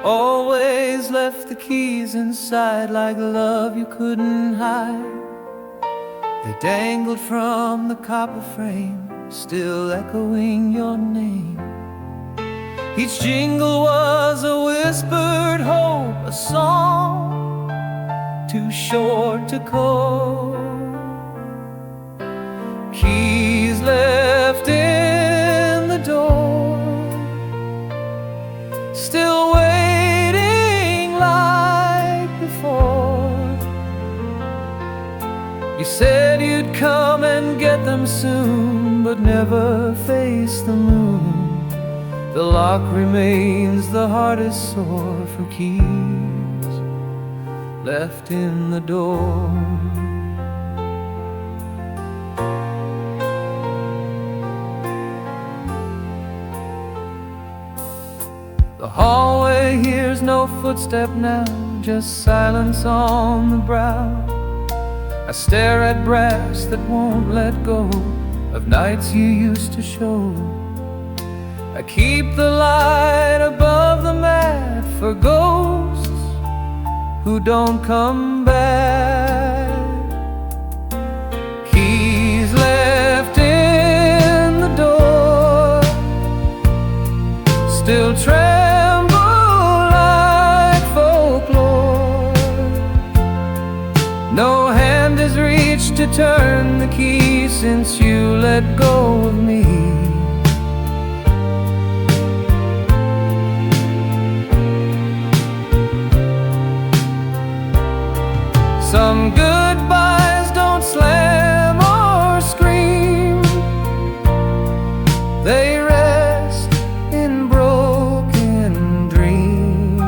Always left the keys inside like love you couldn't hide. They dangled from the copper frame, still echoing your name. Each jingle was a whispered hope, a song too short to call. Keys left in the door, still waiting like before. You said you'd come and get them soon, but never face the moon. The lock remains the hardest sore for keys left in the door. The hallway hears no footstep now, just silence on the brow. I stare at brass that won't let go of nights you used to show. I keep the light above the mat for ghosts who don't come back. Keys left in the door, still tremble like folklore. No hand has reached to turn the key since you let go of me. Some goodbyes don't slam or scream, they rest in broken dreams.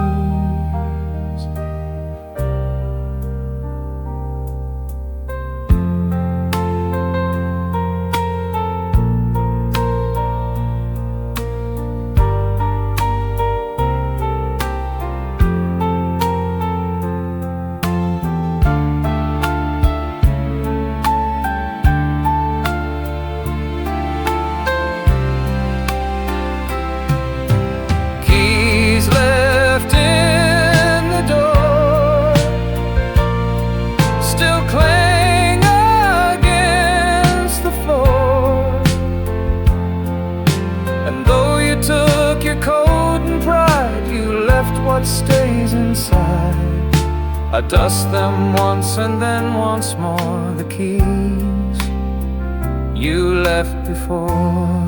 What stays inside, I dust them once and then once more. The keys you left before.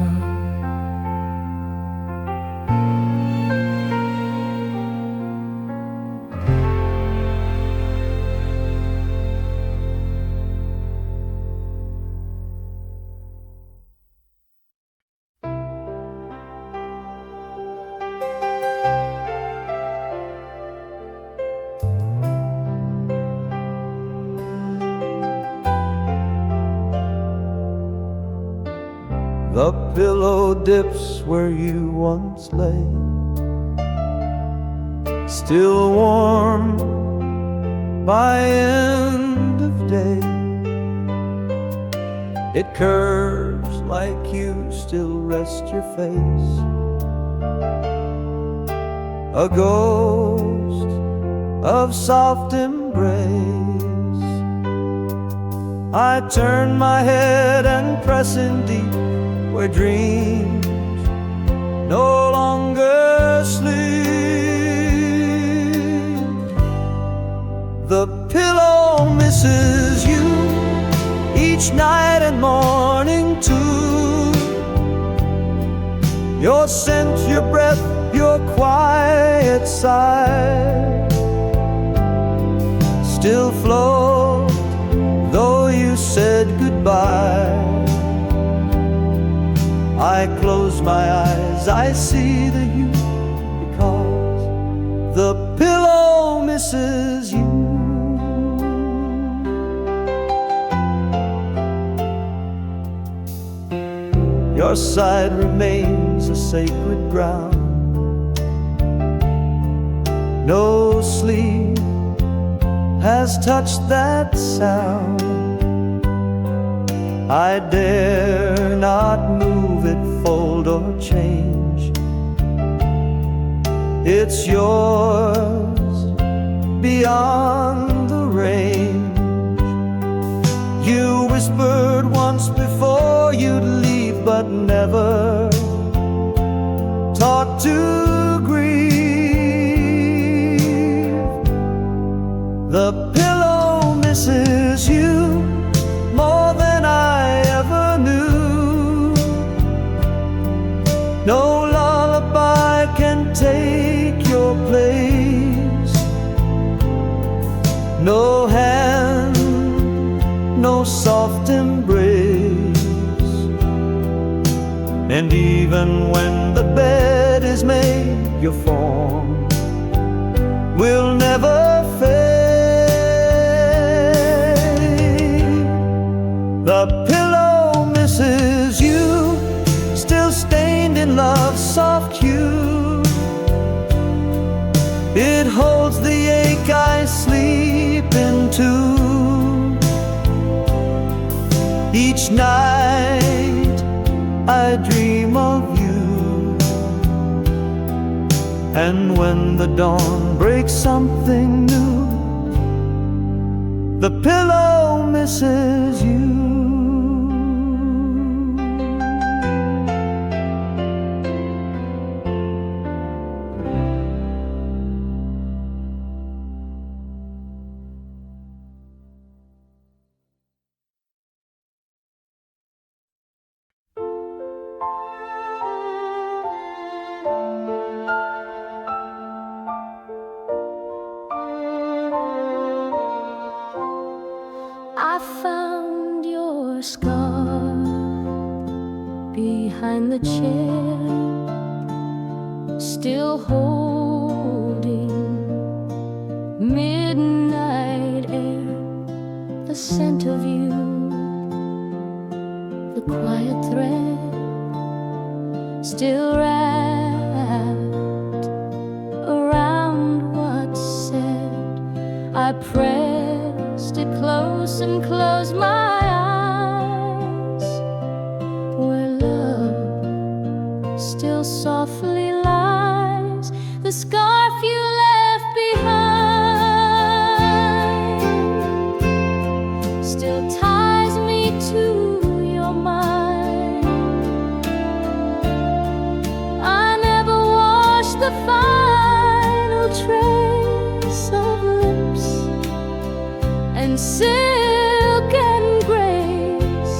The pillow dips where you once lay, still warm by end of day. It curves like you still rest your face, a ghost of soft embrace. I turn my head and press in deep where dreams no longer sleep. The pillow misses you each night and morning too. Your scent, your breath, your quiet sigh still float, though you said goodbye. I close my eyes, I see the you, because the pillow misses you. Your side remains a sacred ground. No sleep has touched that sound. I dare not move it, fold or change. It's yours beyond the range. You whispered once before you'd leave, but never taught to grieve. The pillow misses you more than I ever knew. No lullaby can take your place. No hand, no soft embrace. And even when the bed is made, your form will never fade. The pillow misses you, still stained in love's soft hue. It holds the ache I sleep into. Each night I dream of you, and when the dawn breaks something new, the pillow misses you. I found your scar behind the chair, still holding midnight air, the scent of you, the quiet thread, still wrapped around what's said. I pressed it close and closed my eyes, where love still softly lies, the scarf you left behind still ties me to your mind. I never washed the final trace of lips and silk and grace.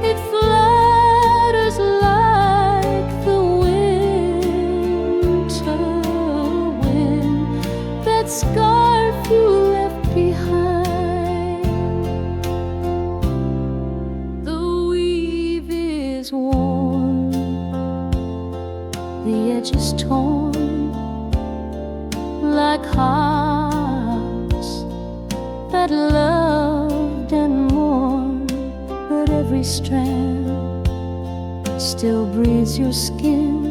It flutters like the winter wind, that scarf you left behind. The weave is worn, the edge is torn, like hearts that loved and mourned, but every strand still breathes your skin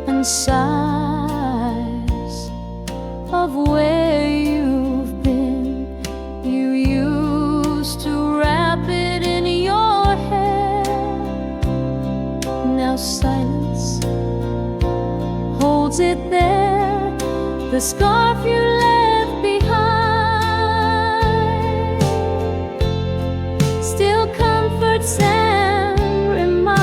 and sighs of where you've been. You used to wrap it in your hair, now silence holds it there, the scarf you left behind still comforts and reminds.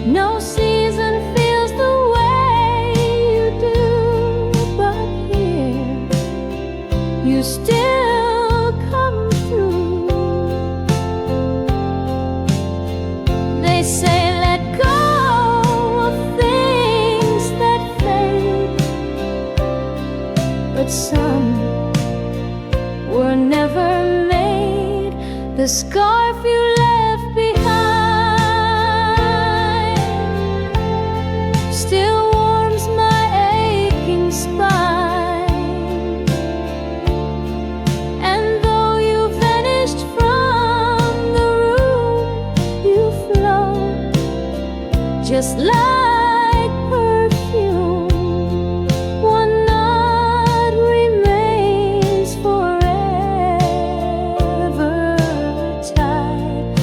No season feels the way you do, but here you still come through. They say let go of things that fade, but some were never made. The scarf you left behind still warms my aching spine, and though you vanished from the room, you float just like perfume. One knot remains forever tied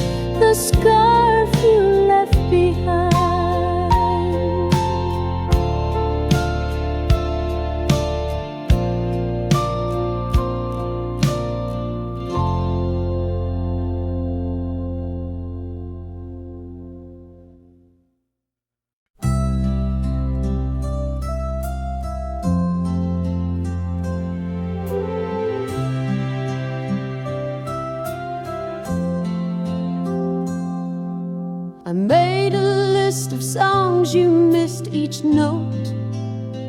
each note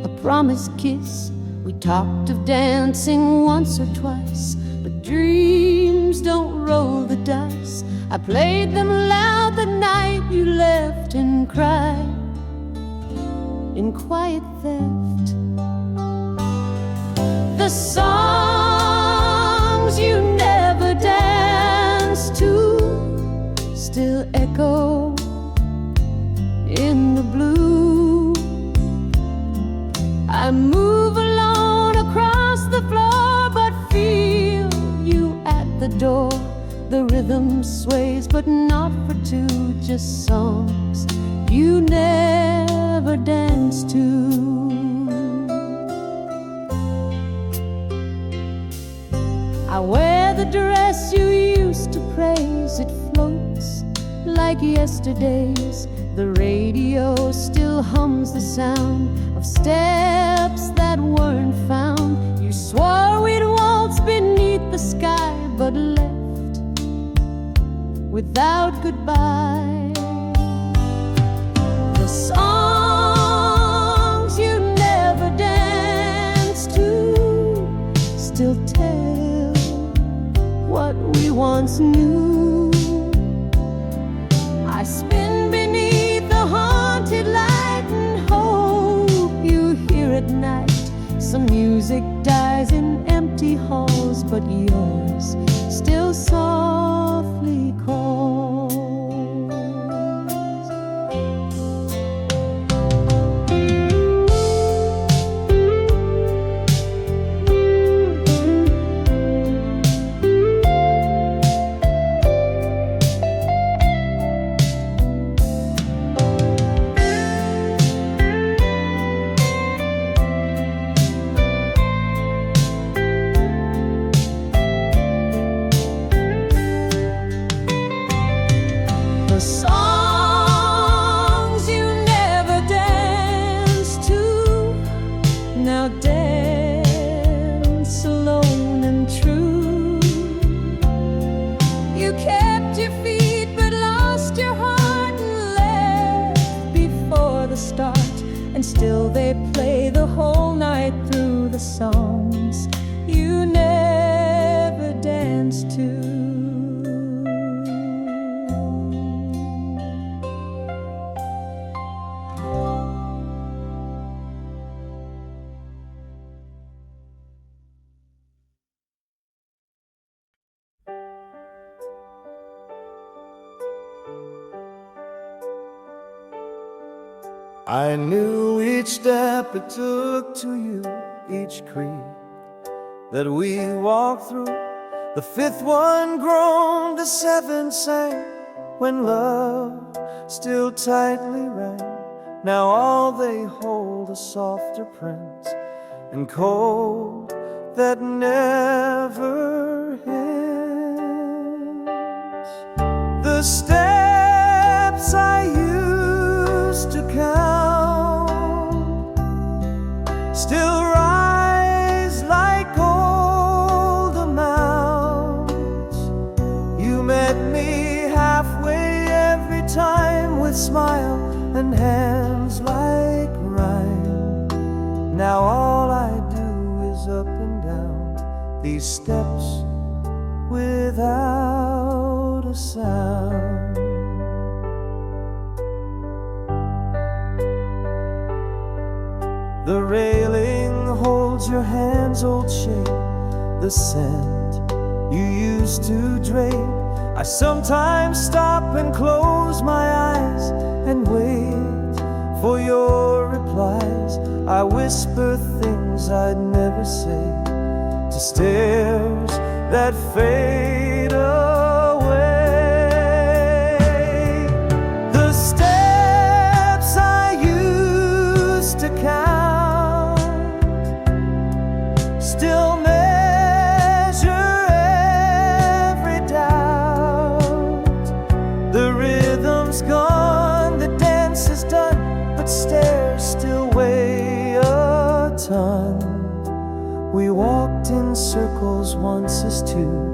a promised kiss. We talked of dancing once or twice, but dreams don't roll the dice. I played them loud the night you left and cried in quiet theft. The songs you never danced to still echo in the blue. I move alone across the floor, but feel you at the door. The rhythm sways, but not for two, just songs you never danced to. I wear the dress you used to praise. It floats like yesterday's. The radio still hums the sound of steps that weren't found. You swore we'd waltz beneath the sky, but left without goodbye. The songs you never danced to still tell what we once knew. I spin beneath the haunted light and hope you hear at night. Some music dies in empty halls, but yours still softly calls. The songs you never danced to now dance alone and true. You kept your feet but lost your heart and left before the start. And still they play the whole night through the songs you never danced to. I knew each step it took to you, each creed that we walked through. The fifth one groaned, the seventh sang, when love still tightly rang. Now all they hold a softer print and cold that never ends. The steps I used to count still rise like old amounts. You met me halfway every time with smile and hands like rhyme. Now all I do is up and down these steps without a sound. The railing holds your hand's old shape, the scent you used to drape. I sometimes stop and close my eyes and wait for your replies. I whisper things I'd never say to stares that fade away. The steps I used to count still measure every doubt. The rhythm's gone, the dance is done, but stairs still weigh a ton. We walked in circles once as two,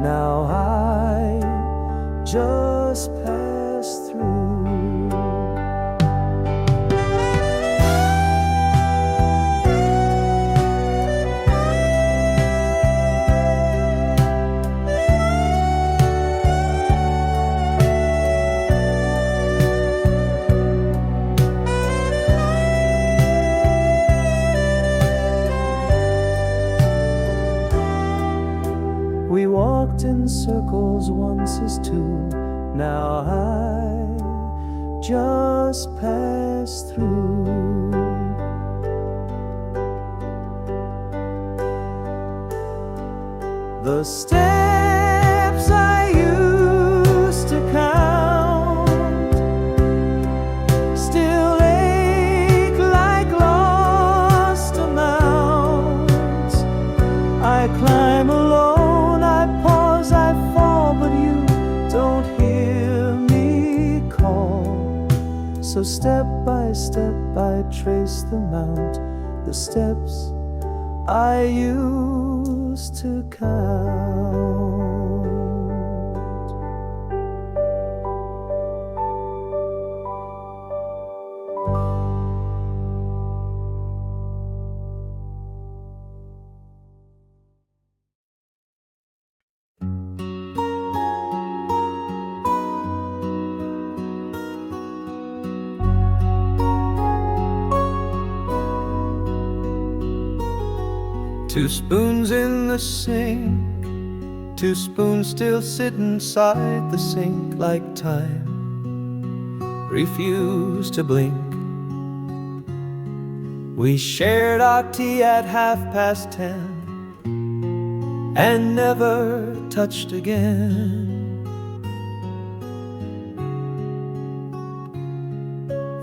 now I just pass through. walked in circles once as two. Now I just pass through. The steps I used to count still ache like lost amounts. I climb alone, I pause, I fall, but you don't hear me call. So step by step I trace the mount, the steps I used to count. Two spoons in the sink, two spoons still sit inside the sink like time refused to blink. We shared our tea at 10:30 and never touched again.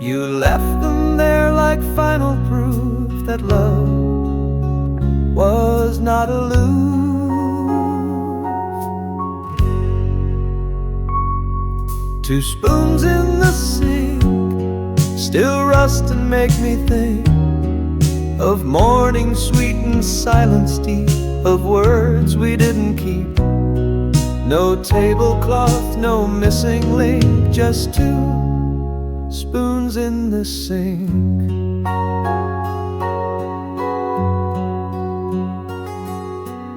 You left them there like final proof that love was not aloof. Two spoons in the sink still rust and make me think of morning sweet and silence deep, of words we didn't keep. No tablecloth, no missing link, just two spoons in the sink.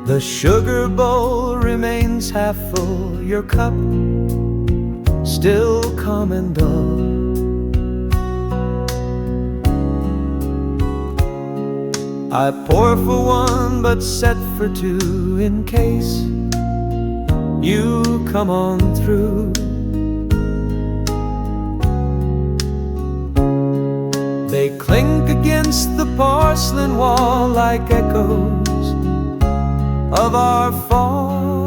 The sugar bowl remains half full, your cup still calm and dull. I pour for one but set for two in case you come on through. They clink against the porcelain wall like echoes of our fall.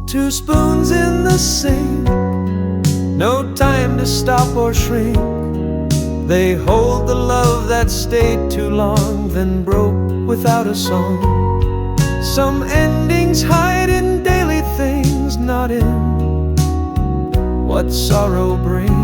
Two spoons in the sink, no time to stop or shrink. They hold the love that stayed too long, then broke without a song. Some endings hide in daily things, not in what sorrow brings.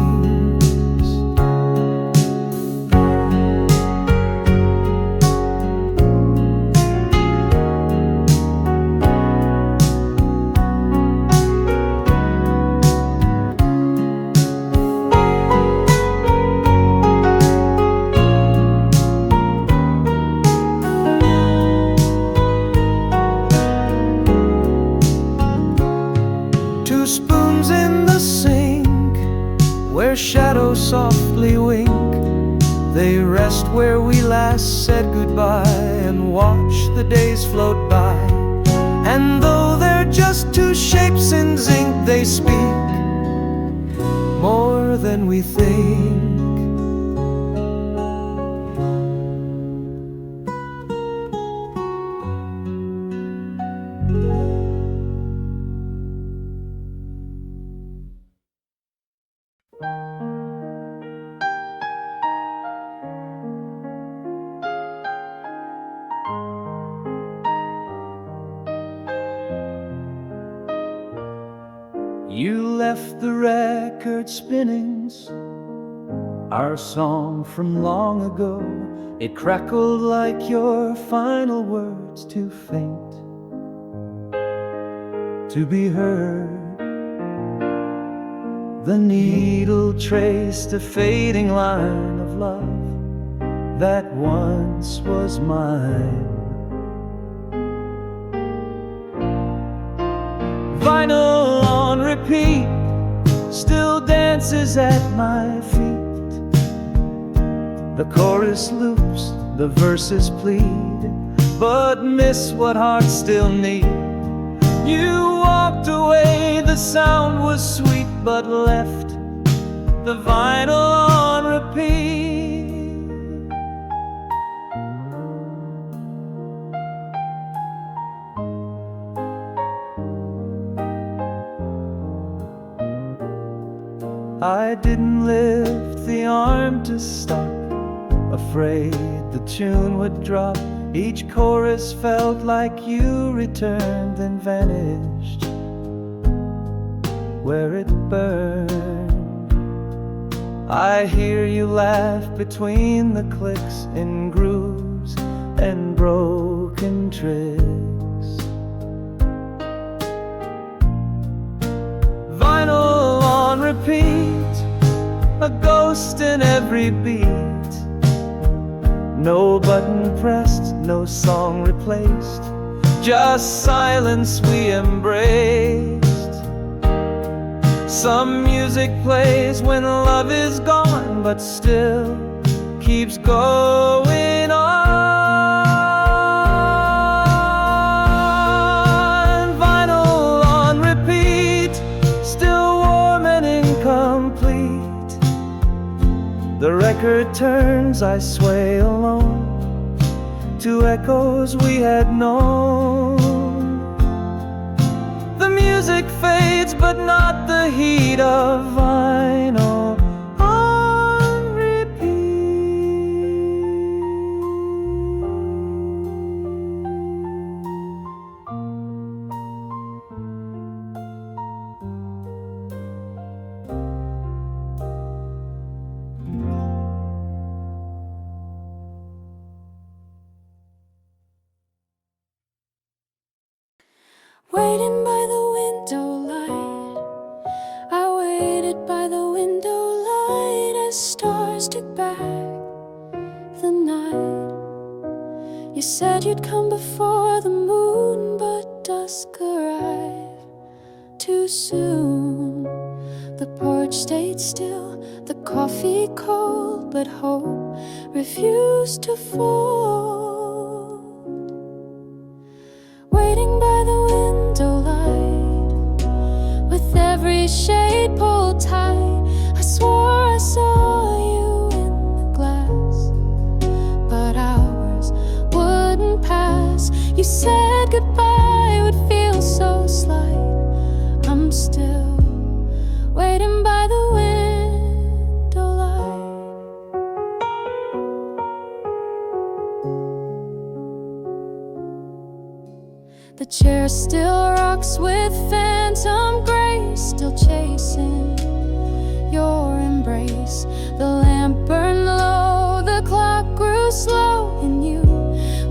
Two spoons in the sink, where shadows softly wink. They rest where we last said goodbye and watch the days float by. And though they're just two shapes in zinc, they speak more than we think. You left the record spinning, our song from long ago. It crackled like your final words, too faint to be heard. The needle traced a fading line of love that once was mine. Vinyl on repeat still dances at my feet. The chorus loops, the verses plead, but miss what hearts still need. You walked away, the sound was sweet, but left the vinyl on repeat. I didn't lift the arm to stop, afraid the tune would drop. Each chorus felt like you returned and vanished where it burned. I hear you laugh between the clicks in grooves and broken tricks. Vinyl on repeat, a ghost in every beat. No button pressed, no song replaced, just silence we embraced. Some music plays when love is gone, but still keeps going on. Vinyl on repeat, still warm and incomplete. The record turns, I sway alone to echoes we had known. The music fades, but not the heat of vinyl on repeat. Waiting by the window light, I waited by the window light as stars took back the night. You said you'd come before the moon, but dusk arrived too soon. The porch stayed still, the coffee cold, but hope refused to fall. Waiting by the window light, with every shade pulled tight, I swore I saw you in the glass, but hours wouldn't pass. You said goodbye would feel so slight. I'm still waiting by the window light. The chair still rocks with phantom grace, still chasing your embrace. The lamp burned low, the clock grew slow, and you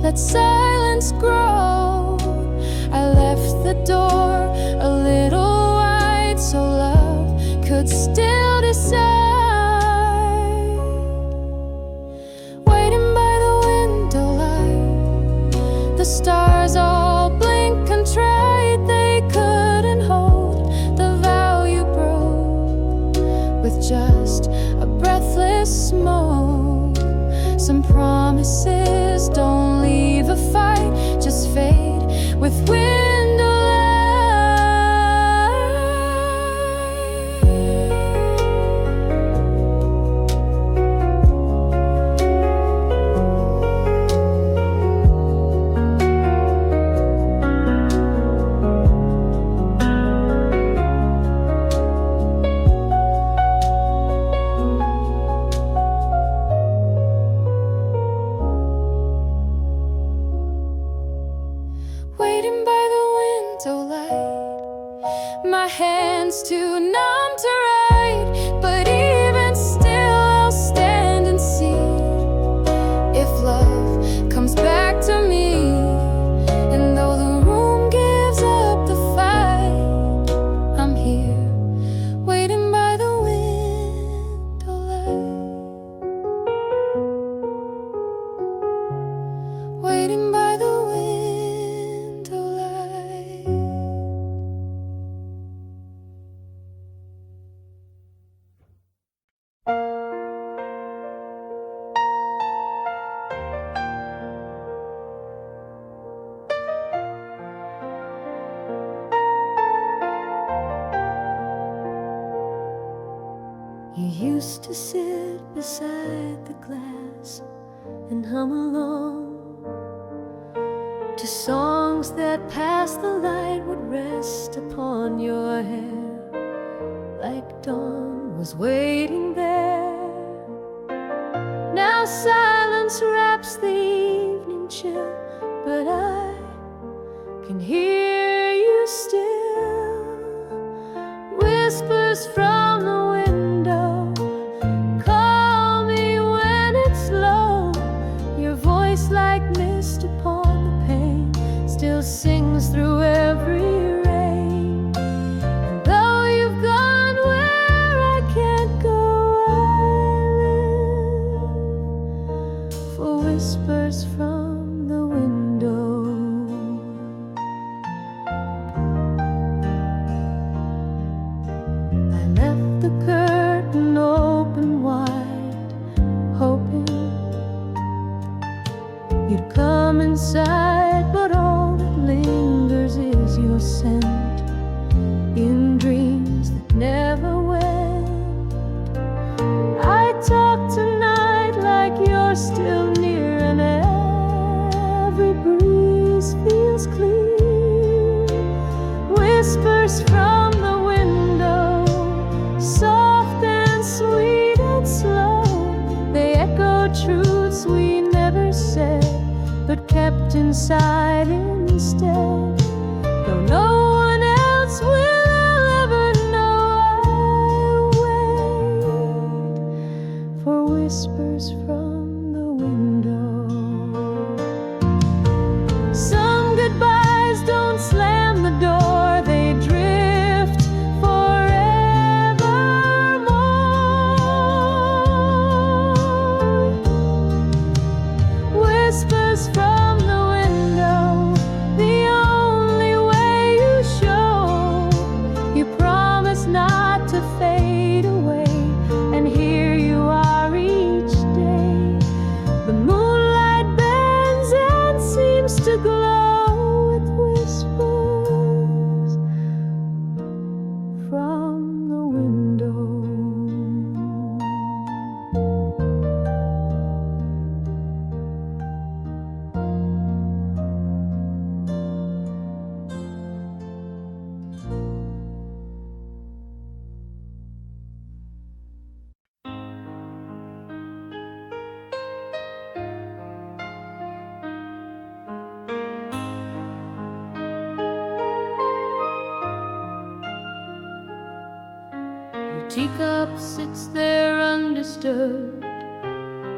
let silence grow. I left the door a little wide so love could still decide. Waiting by the window light, the stars all blink contrite. They couldn't hold the vow you broke with just a breathless smoke. Some promises don't leave a fight, just fade with window waiting by the window light. My hands too numb to write, but even still I'll stand and see if love comes back to me. And though the room gives up the fight, I'm here waiting by the window light. Waiting by the window light. used to sit beside the glass and hum along to songs that past the light would rest upon your hair, like dawn was waiting there. Now silence wraps the evening chill, but I can hear you still. Whispers from the window call me when it's low. Your voice like mist upon the pane still sings through every rain. And though you've gone where I can't go, I live for whispers from the window. I left the curtain open wide, hoping you'd come inside, but all that lingers is your scent in dreams that never went. I talk tonight like you're still near, and every breeze feels clear. Whispers from the window, soft and sweet and slow, they echo truths we never said, but kept inside instead. Though no one else will ever know, I wait for whispers from the window. Some goodbyes don't slam the door, they drift forevermore. Whispers from the window, the only way you show you promise not to fade away, and here you are each day. The moonlight bends and seems to glow with whispers from the window. Your teacup sits there undisturbed,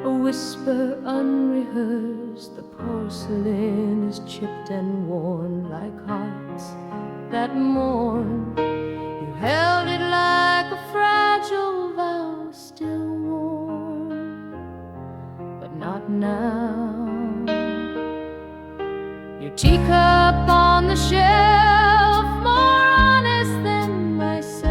a whisper unrehearsed. The porcelain is chipped and worn like hearts that mourn. You held it like a fragile vow, still warm, but not now. Your teacup on the shelf, more honest than myself.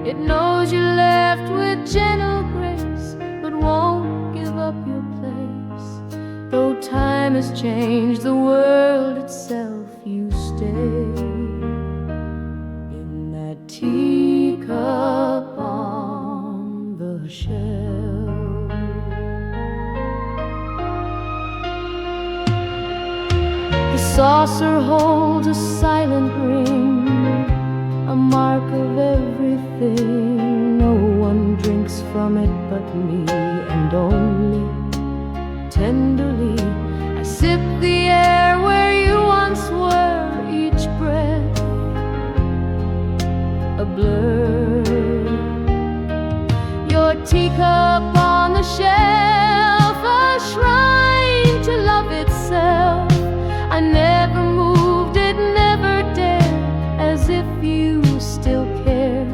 It knows you left with gentle grace, but won't give up your place. Though time has changed the world itself, you stay in that teacup on the shelf. The saucer holds a silent ring, a mark of everything. No one drinks from it but me, and only tenderly I sip the air where you once were, each breath a blur. Your teacup on the shelf, a shrine to love itself. I never moved it, never dared, as if you still cared.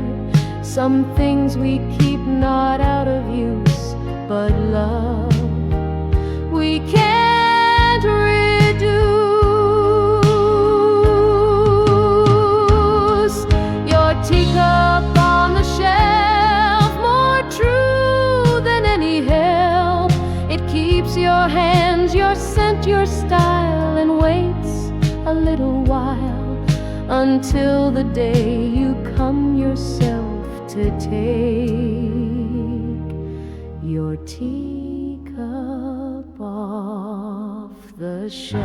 Some things we keep not out of use, but love we can't reduce. Your teacup on the shelf, more true than any help. It keeps your hands, your scent, your style, and waits a little while until the day you come yourself to take. your teacup off the shelf.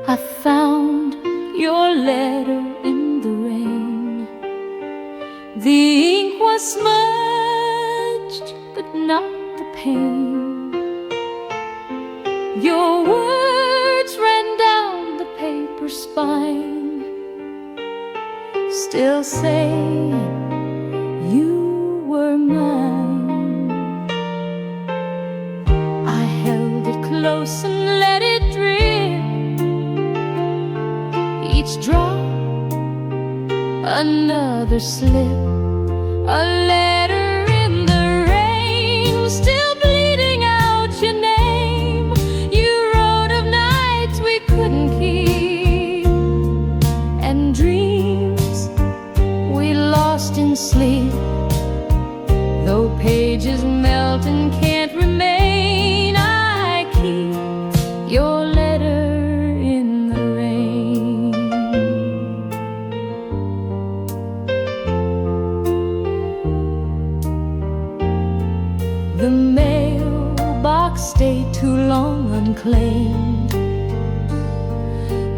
I found your letter in the rain. The ink was smudged, but not the pain. Your words ran down the paper spine, still saying you were mine. I held it close and let it drip. Each drop, another slip, a letter in the rain, still bleeding out your name. You wrote of nights we couldn't keep, and dreams we lost in sleep. Though pages melt and can't remain, I keep your letter in the rain. The mailbox stayed too long unclaimed,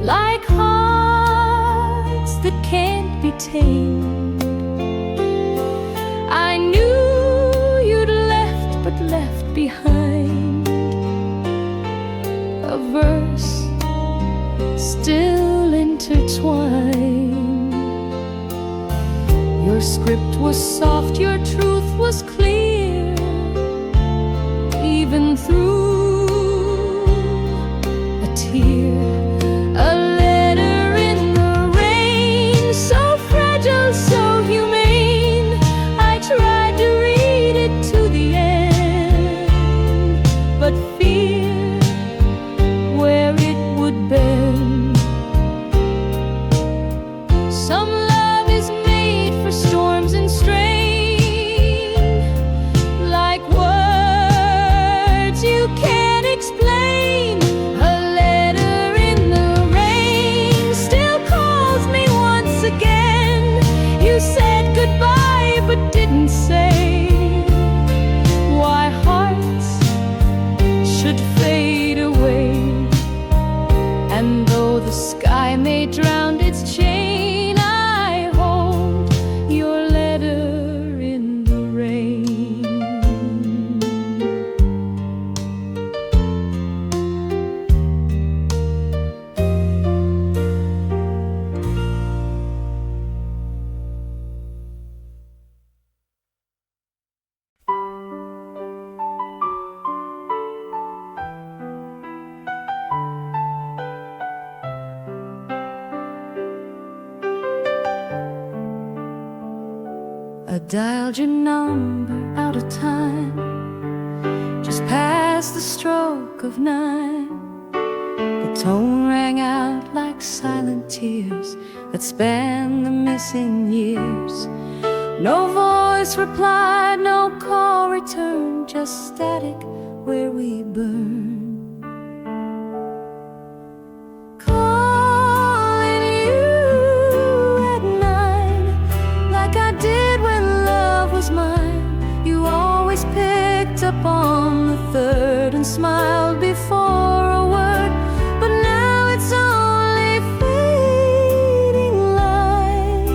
like hearts that can't be tamed. I knew you'd left, but left behind a verse still intertwined. Your script was soft, your truth was clear, even through a tear. A letter in the rain, so fragile, so humane. I tried to read it to the end, but fear where it would bend. Some love is made for storms and strain, like words you can't explain. A letter in the rain still calls me once again. You said goodbye but didn't say why hearts should fade away. And though the sky may drown its chain, I hold your letter in the rain. I dialed your number out of time, just past the stroke of 9. The tone rang out like silent tears that span the missing years. No voice replied, no call returned, just static where we burned. Calling you at 9, like I did when love was mine. You always picked up on the third and smiled before a word, but now it's only fading light.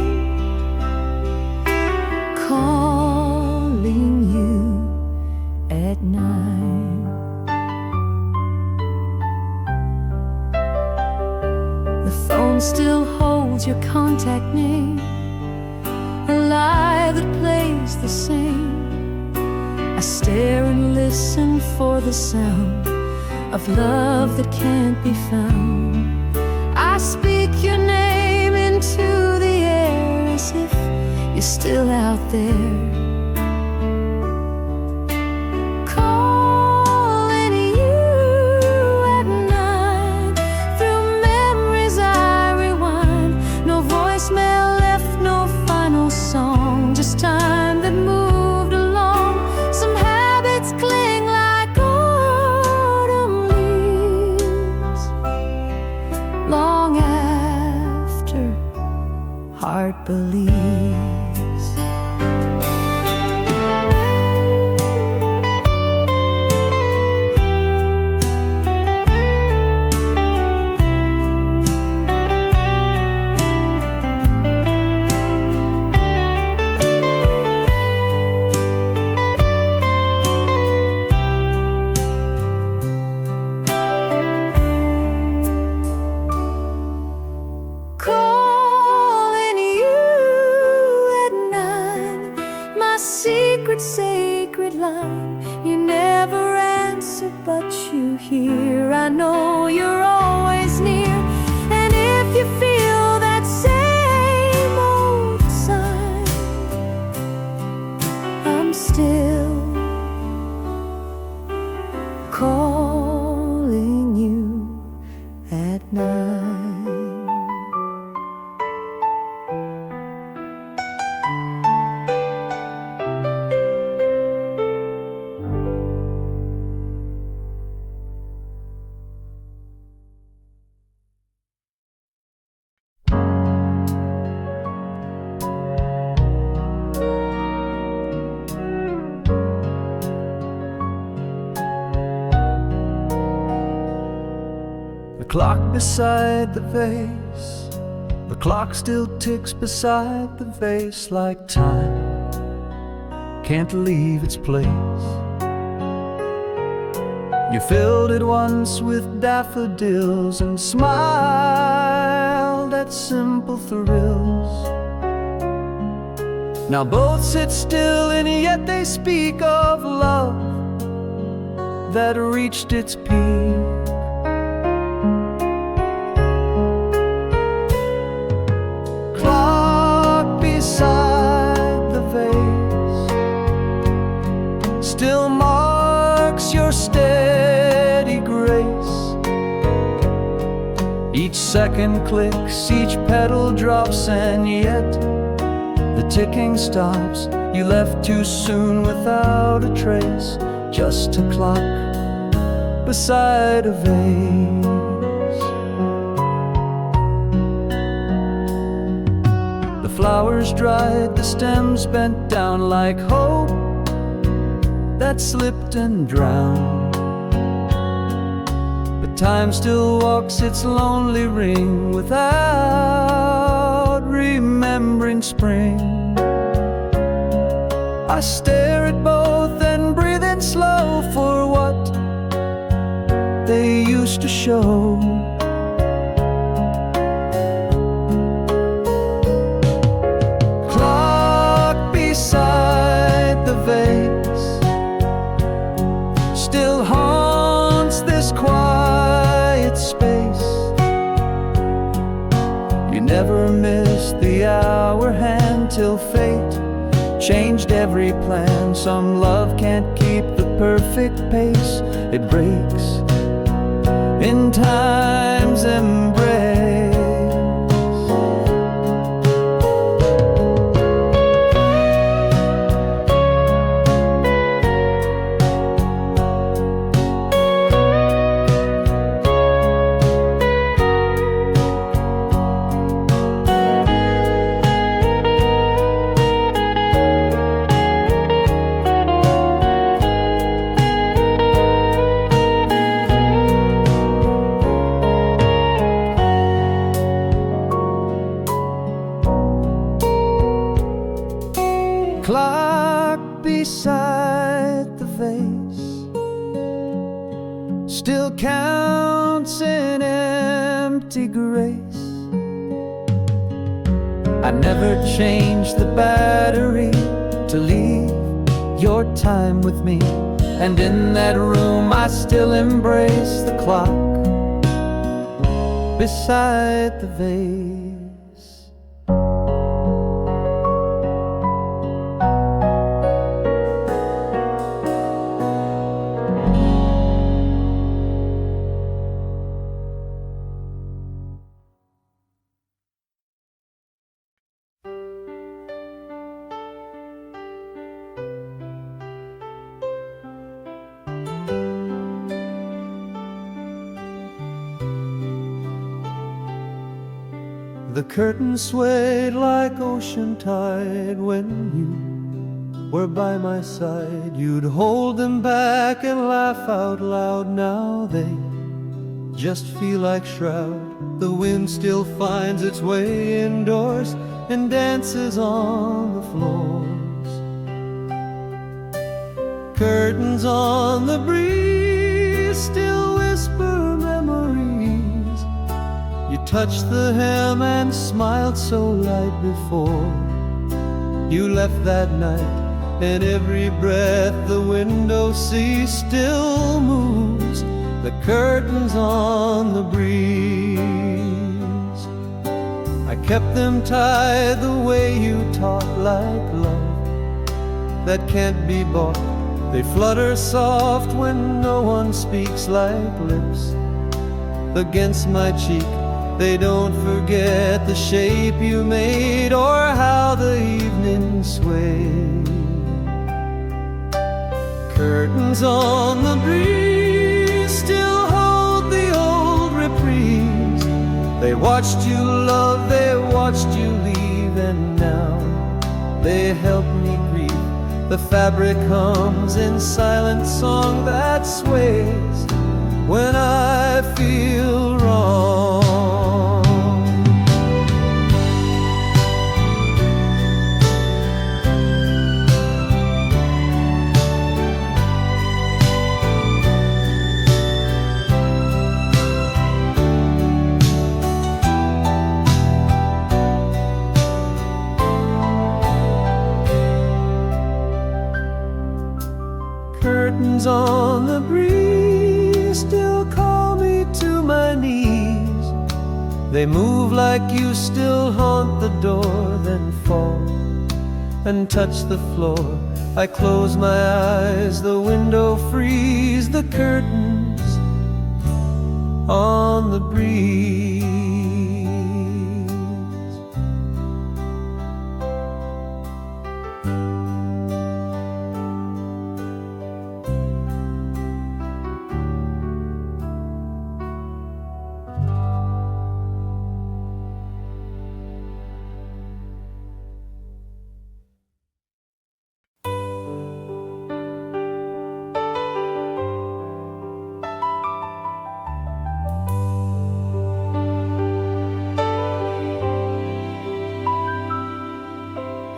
Calling you at 9. The phone still holds your contact name, a lie that plays the same. I stare and listen for the sound of love that can't be found. I speak your name into the air as if you're still out there. Calling you long after heart believes. Sacred line, you never answer, but you hear. I know you're always near, and if you feel that same old sign, I'm still calling you at night. The clock beside the vase, the clock still ticks beside the vase like time can't leave its place. You filled it once with daffodils and smiled at simple thrills. Now both sit still and yet they speak of love that reached its peak. Beside the vase still marks your steady grace. Each second clicks, each petal drops, and yet the ticking stops. You left too soon without a trace, just a clock beside a vase. Flowers dried, the stems bent down like hope that slipped and drowned. But time still walks its lonely ring without remembering spring. I stare at both and breathe in slow for what they used to show. Beside the vase still haunts this quiet space. You never missed the hour hand till fate changed every plan. Some love can't keep the perfect pace, it breaks in time's embrace. Clock beside the vase still counts in empty grace. I never changed the battery to leave your time with me, and in that room I still embrace the clock beside the vase. The curtain swayed like ocean tide when you were by my side. You'd hold them back and laugh out loud. Now they just feel like shroud. The wind still finds its way indoors and dances on the floors. Curtains on the breeze still whisper memories. You touched the hem and smiled so light before you left that night, and every breath the window sees still moves the curtains on the breeze. I kept them tied the way you taught, like love that can't be bought. They flutter soft when no one speaks, like lips against my cheek. They don't forget the shape you made or how the evening swayed. Curtains on the breeze still hold the old reprise. They watched you love, they watched you leave, and now they help me grieve. The fabric hums in silent song that sways when I feel wrong. Curtains on the breeze still call me to my knees. They move like you still haunt the door, then fall and touch the floor. I close my eyes, the window frees, the curtains on the breeze.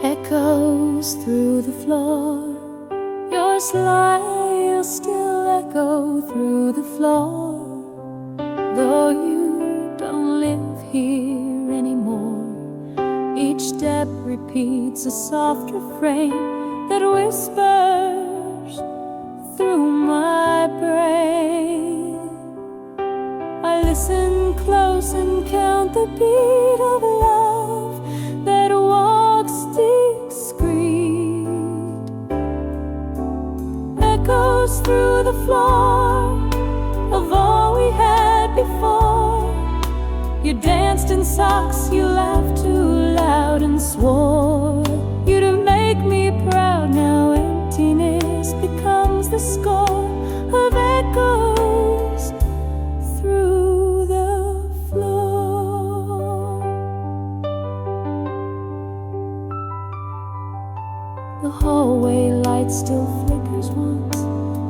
Echoes through the floor, your smile still echo through the floor. Though you don't live here anymore, each step repeats a soft refrain that whispers through my brain. I listen close and count the beat of love that walks discreet. Echoes through the floor of all we had before. You danced in socks, you laughed too loud and swore you'd make me proud. Now emptiness becomes the score of echoes through the floor. The hallway light still flickers once,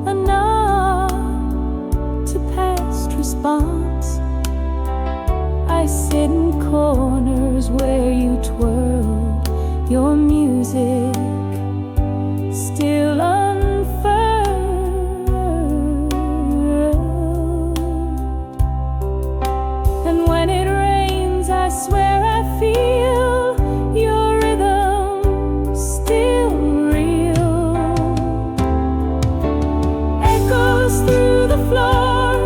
a nod to past response. I sit in corners where you twirled your music, still unfurled. And when it rains, I swear I feel your rhythm still real. Echoes through the floor,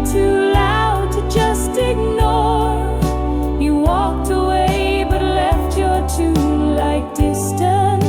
too loud to just ignore. You walked away but left your tune like distant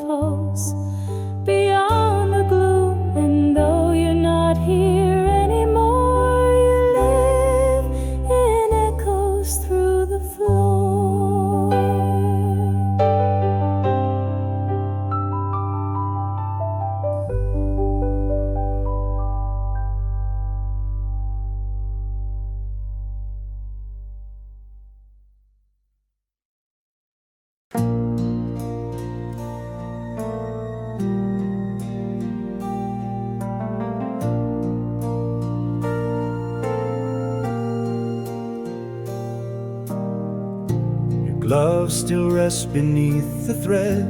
pulse beyond the gloom. And though you're not here anymore, you live in echoes through the floor. Love still rests beneath the thread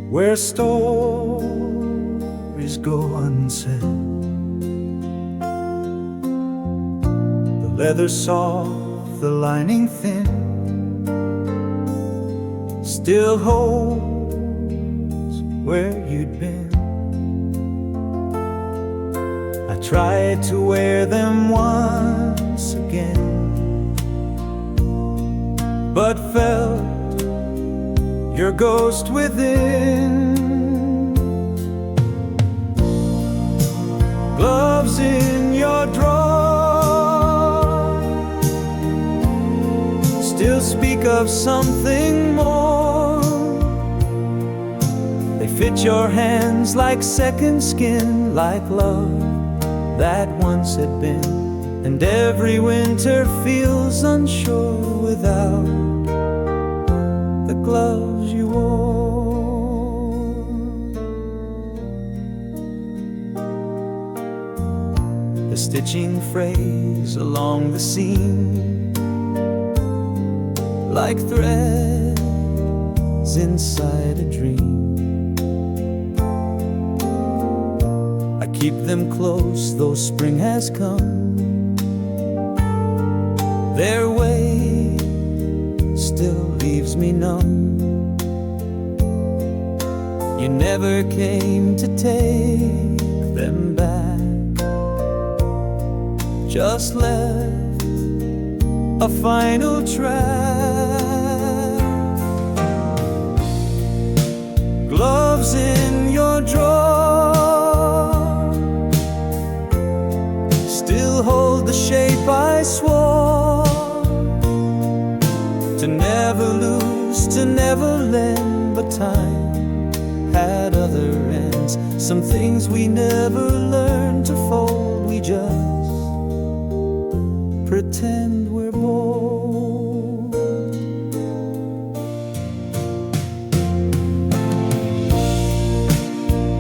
where stories go unsaid. The leather soft, the lining thin, still holds where you'd been. I tried to wear them once again, but felt your ghost within. Gloves in your drawer still speak of something more. They fit your hands like second skin, like love that once had been. And every winter feels unsure without the gloves you wore. The stitching frays along the seam, like threads inside a dream. I keep them close though spring has come. Their way still leaves me numb. You never came to take them back, just left a final track. Gloves in your drawer still hold the shape I swore to never lose, to never lend. But time had other ends. Some things we never learned to fold. We just pretend we're bold.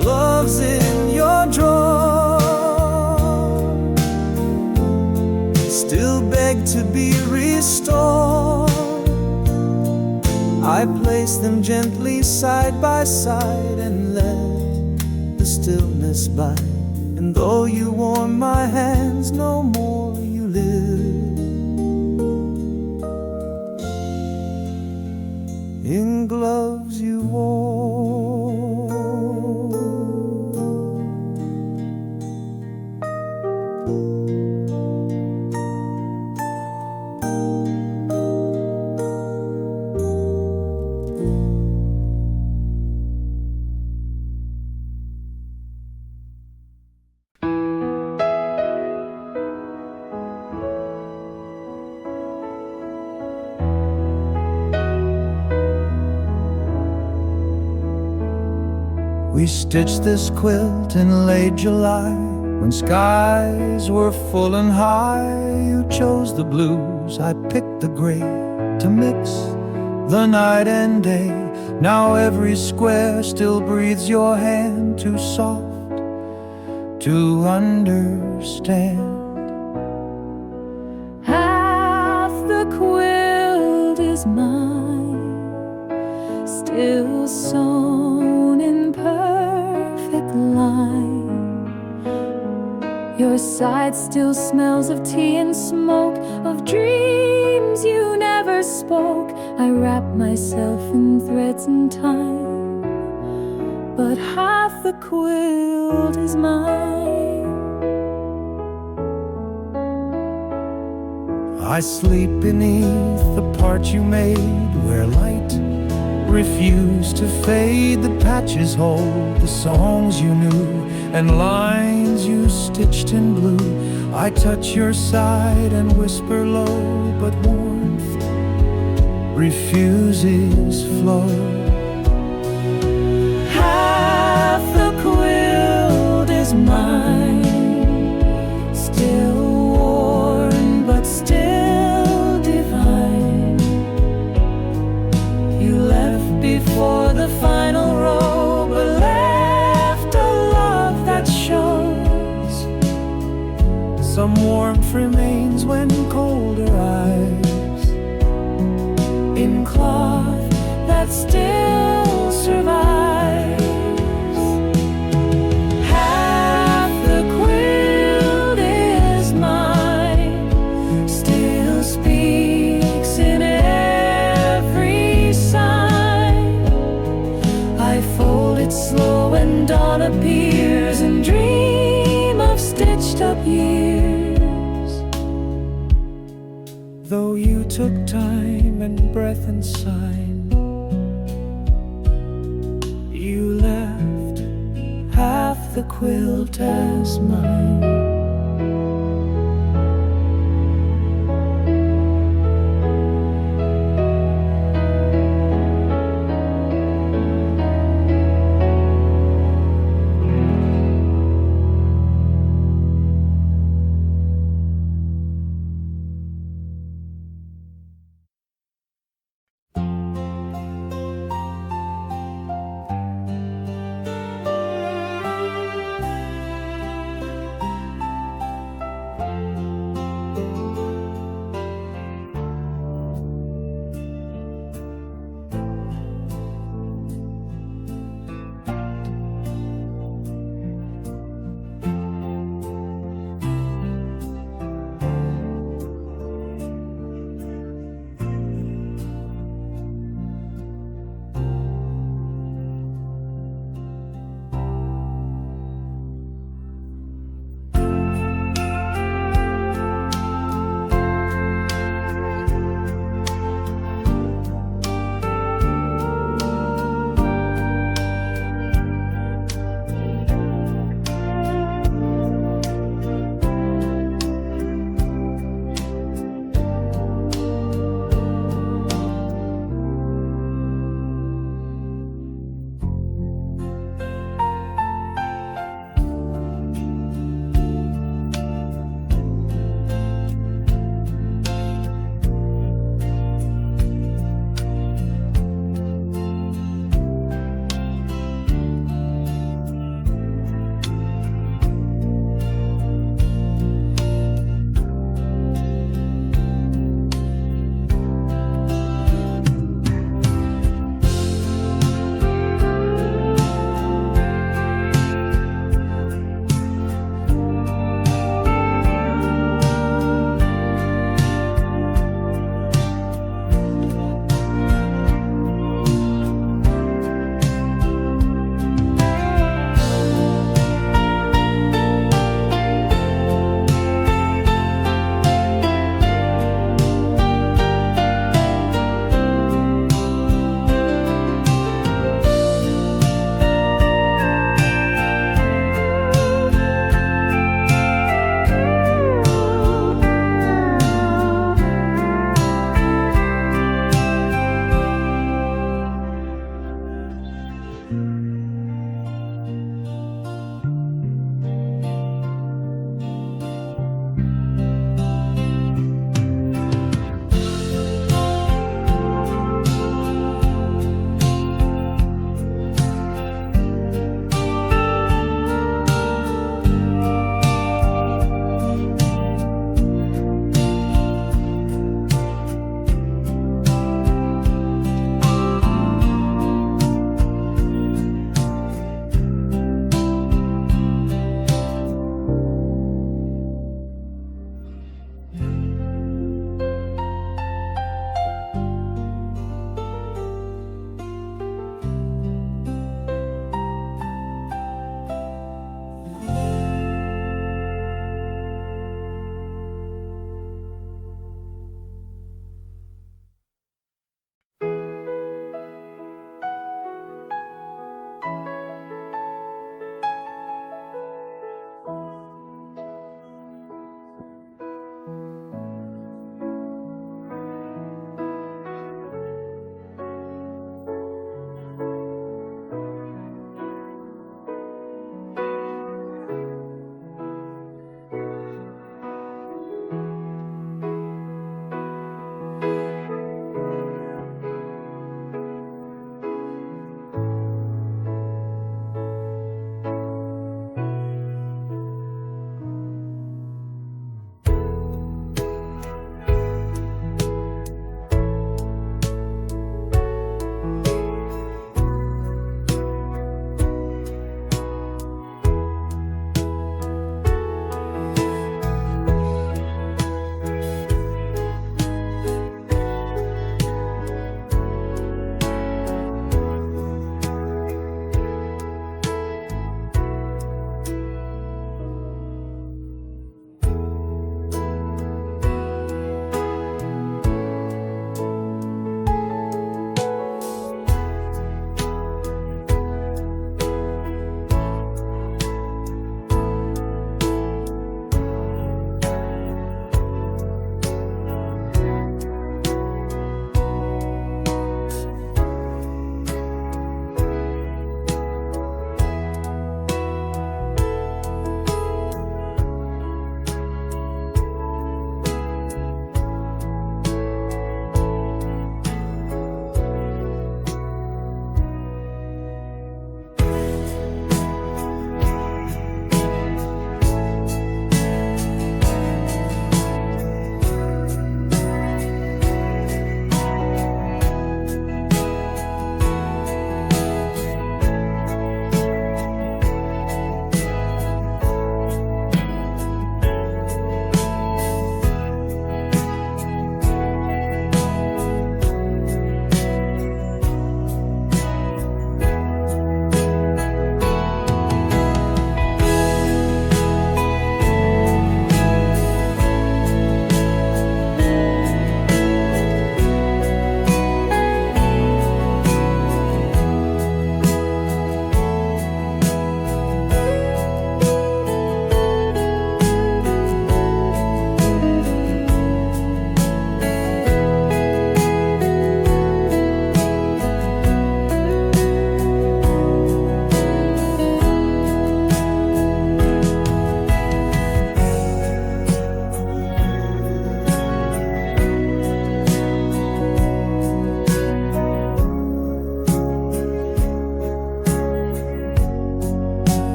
Gloves in your drawer still beg to be restored. I place them gently side by side and let the stillness bite. And though you warm my hands, no more you live in gloves you wore. We stitched this quilt in late July, when skies were full and high. You chose the blues, I picked the gray, to mix the night and day. Now every square still breathes your hand, too soft to understand. Half the quilt is mine, still sewn in perfect line. Your side still smells of tea and smoke, of dreams you never spoke. I wrap myself in threads and time, but half the quilt is mine. I sleep beneath the part you made, where light refuse to fade. The patches hold the songs you knew and lines you stitched in blue. I touch your side and whisper low, but warmth refuses flow. Half the quilt is mine, still worn but still divine. You left before the final row, but left a love that shows. Some warmth remains when colder eyes, in cloth that still survives. Half the quilt is mine, still speaks in every sign. I fold it slow when dawn appears and dream of stitched up years. Though you took time and breath and sign, you left half the quilt as mine.